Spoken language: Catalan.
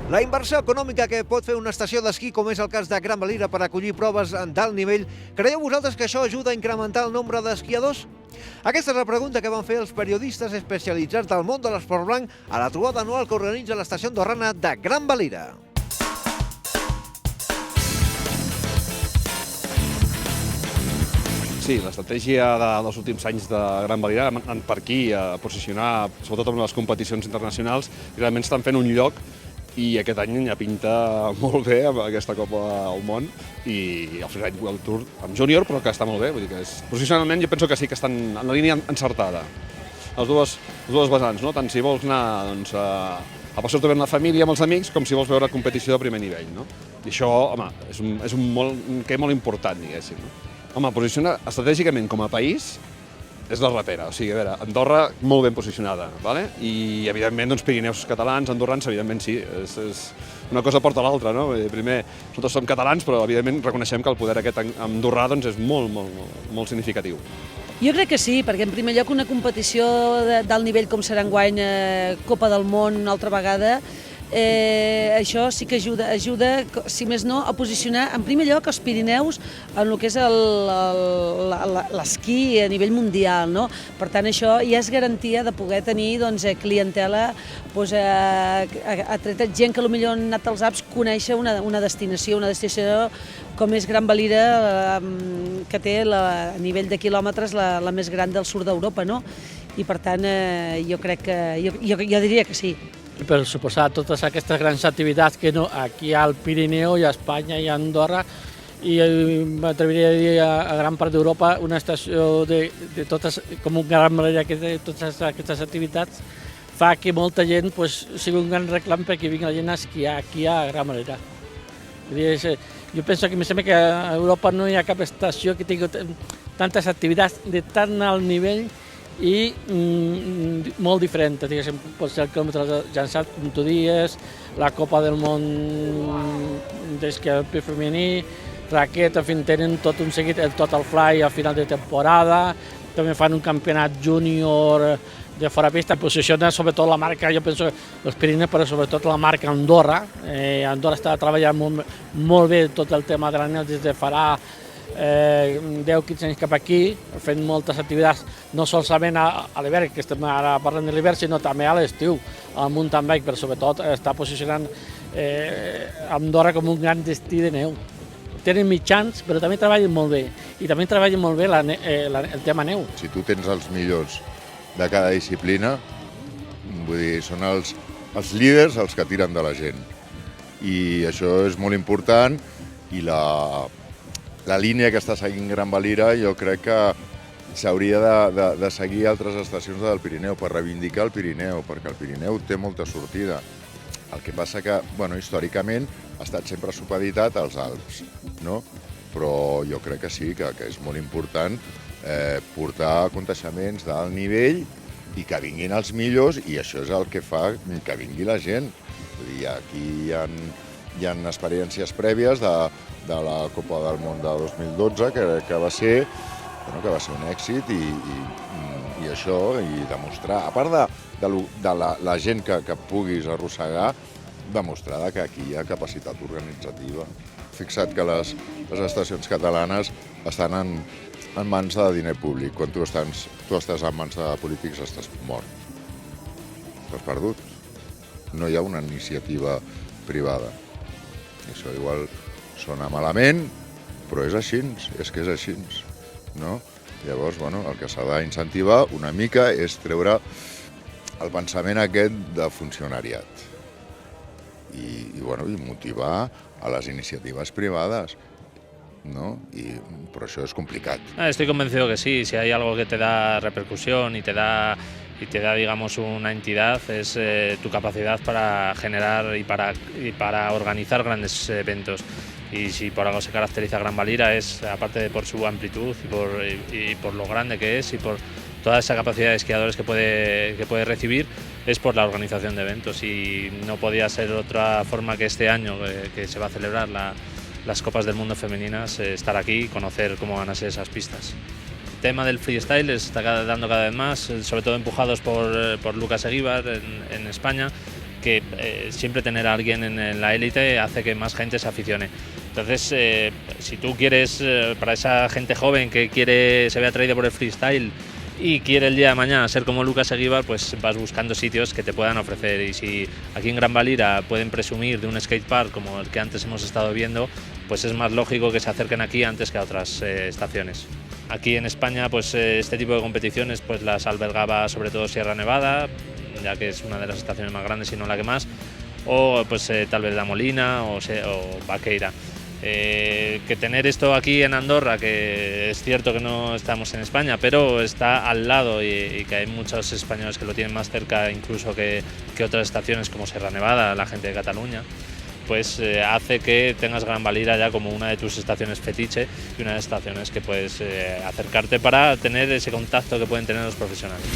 La inversió econòmica que pot fer una estació d'esquí, com és el cas de Gran Valira, per acollir proves d'alt nivell, creieu vosaltres que això ajuda a incrementar el nombre d'esquiadors? Aquesta és la pregunta que van fer els periodistes especialitzats del món de l'esport blanc a la trobada anual que organitza l'estació andorrana de Gran Valira. Sí, l'estratègia dels últims anys de Gran Valira per aquí, a posicionar, sobretot en les competicions internacionals, realment estan fent un lloc i aquest any ja pinta molt bé amb aquesta Copa del Món i el Freeride World Tour amb júnior, però que està molt bé. Vull dir que posicionalment jo penso que sí que estan en la línia encertada. Les dues vessants, no? Tant si vols anar a passar-t'ho bé amb la família, amb els amics, com si vols veure competició de primer nivell. No? I això, home, és un que molt important, diguéssim. No? Home, posicionar estratègicament com a país és la rapera, o sigui, a veure, Andorra molt ben posicionada, ¿vale? I evidentment, doncs, Pirineus catalans, andorrans, evidentment sí, és una cosa porta l'altra, no? Primer, nosaltres som catalans, però evidentment reconeixem que el poder aquest andorrà doncs, és molt significatiu. Jo crec que sí, perquè en primer lloc una competició d'alt nivell com serà enguany Copa del Món una altra vegada, això sí que ajuda, si més no, a posicionar en primer lloc els Pirineus en el que és l'esquí a nivell mundial, no? Per tant, això ja és garantia de poder tenir clientela, gent que potser han anat als Alps, conèixer una destinació com és Gran Valira, que té a nivell de quilòmetres la més gran del sud d'Europa, no? I per tant, jo crec que, jo diria que sí. Per suposar totes aquestes grans activitats que aquí al Pirineu i a Espanya i a Andorra, i m'atreviria a dir a gran part d'Europa, una estació de totes, com un Gran Valira que té totes aquestes activitats, fa que molta gent sigui un gran reclam perquè vingui la gent a esquiar aquí a Gran Valira. Jo penso que em sembla que a Europa no hi ha cap estació que tingui tantes activitats de tan alt nivell i molt diferent, diguéssim, pot ser el quilòmetre llançat, com tu dies, la Copa del Món d'esquí alpí femení, raqueta, en fi, tenen tot un seguit, el Total Fly a final de temporada, també fan un campionat júnior de fora pista, posiciona sobretot la marca, jo penso, els Pirineus, però sobretot la marca Andorra. Andorra està treballant molt bé tot el tema de l'anel des de farà 10-15 anys cap aquí, fent moltes activitats, no solament a l'hivern, que estem ara parlant de l'hivern, sinó també a l'estiu, al mountain bike, però sobretot està posicionant Andorra com un gran destí de neu. Tenen mitjans, però també treballen molt bé, i també treballen molt bé el tema neu. Si tu tens els millors de cada disciplina, vull dir, són els líders els que tiren de la gent. I això és molt important, i la línia que està seguint Gran Valira jo crec que s'hauria de seguir altres estacions del Pirineu per reivindicar el Pirineu, perquè el Pirineu té molta sortida. El que passa que, històricament, ha estat sempre supeditat als Alps, no? Però jo crec que sí, que és molt important portar coneixements d'alt nivell i que vinguin els millors, i això és el que fa que vingui la gent. Vull dir, aquí hi ha experiències prèvies de la Copa del Món de 2012, que va ser un èxit, i això, i demostrar, a part de la gent que puguis arrossegar, demostrar que aquí hi ha capacitat organitzativa. Fixa't que les estacions catalanes estan en mans de diner públic. Quan tu estàs en mans de polítics estàs mort. Estàs perdut. No hi ha una iniciativa privada. I això igual sona malament, però és així, és que és així, no? Llavors, el que s'ha d'incentivar una mica és treure el pensament aquest de funcionariat i motivar a les iniciatives privades, ¿no? Pero eso es complicado. Estoy convencido que sí, si hay algo que te da repercusión y te da, digamos, una entidad, es tu capacidad para generar y para organizar grandes eventos. Y si por algo se caracteriza Gran Valira es, aparte de por su amplitud y por lo grande que es y por toda esa capacidad de esquiadores que puede recibir, es por la organización de eventos, y no podía ser otra forma que este año que se va a celebrar las Copas del Mundo femeninas, estar aquí y conocer cómo van a ser esas pistas. El tema del freestyle está dando cada vez más, sobre todo empujados por Lucas Eguíbar en España, siempre tener a alguien en la élite hace que más gente se aficione. Entonces, si tú quieres, para esa gente joven que se ve atraída por el freestyle y quiere el día de mañana ser como Lucas Eguíbar, pues vas buscando sitios que te puedan ofrecer. Y si aquí en Gran Valira pueden presumir de un skatepark como el que antes hemos estado viendo, pues es más lógico que se acerquen aquí antes que a otras estaciones. Aquí en España, pues este tipo de competiciones pues las albergaba sobre todo Sierra Nevada, ya que es una de las estaciones más grandes y no la que más, o pues tal vez La Molina o Vaqueira. Que tener esto aquí en Andorra, que es cierto que no estamos en España, pero está al lado y que hay muchos españoles que lo tienen más cerca incluso que otras estaciones como Sierra Nevada, la gente de Cataluña, pues hace que tengas Gran Valira ya como una de tus estaciones fetiche y una de las estaciones que puedes acercarte para tener ese contacto que pueden tener los profesionales.